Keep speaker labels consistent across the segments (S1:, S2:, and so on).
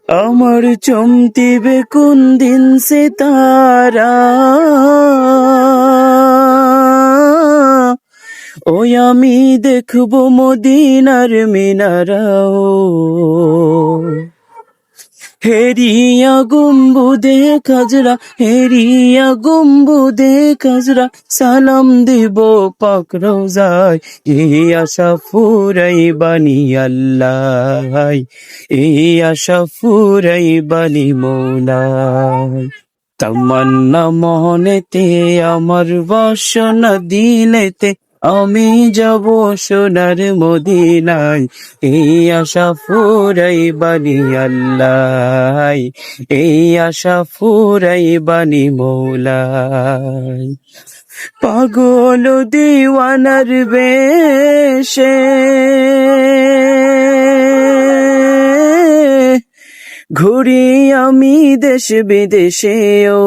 S1: আমার চমকিবে কোন দিন সে তারা, ওই আমি দেখবো মদিনার মিনারাও। হেরিয়া গম্বুদে খাজরা, হেরিয়া গম্বুদে খাজরা, সালাম দিব পাক রোজায়। এই আশা ফুরাই বানি আল্লাহ, এই আশা ফুরাই বানি মৌলাই। তামান্না মনেতে আমার বাসনা দিলেতে, আমি যাব সোনার মদিনায়। এই আশা ফুরাই বানি আল্লাহ, এই আশা ফুরাই বানি মৌলাই। পাগল দিওয়ানার বেশে ঘুরি আমি দেশ বিদেশে, ও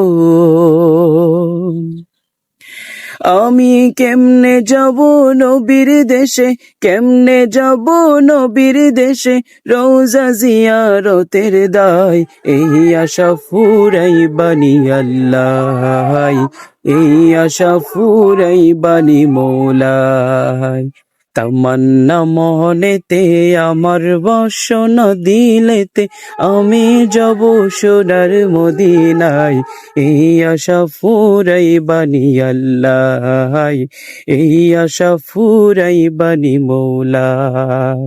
S1: আমি কেমনে যাব নবীর দেশে, কেমনে যাব নবীর দেশে, রোজা জিয়ারতের দায়। এই আশা ফুরাই বানি আল্লাহ, এই আশা ফুরাই বানি মৌলাই। তামান্না মনেতে আমার বাসনা দিলেতে, আমি যাব সোনার মদিনায়। এই আশা ফুরাই বানি আল্লাহ, এই আশা ফুরাই বানি মৌলাই।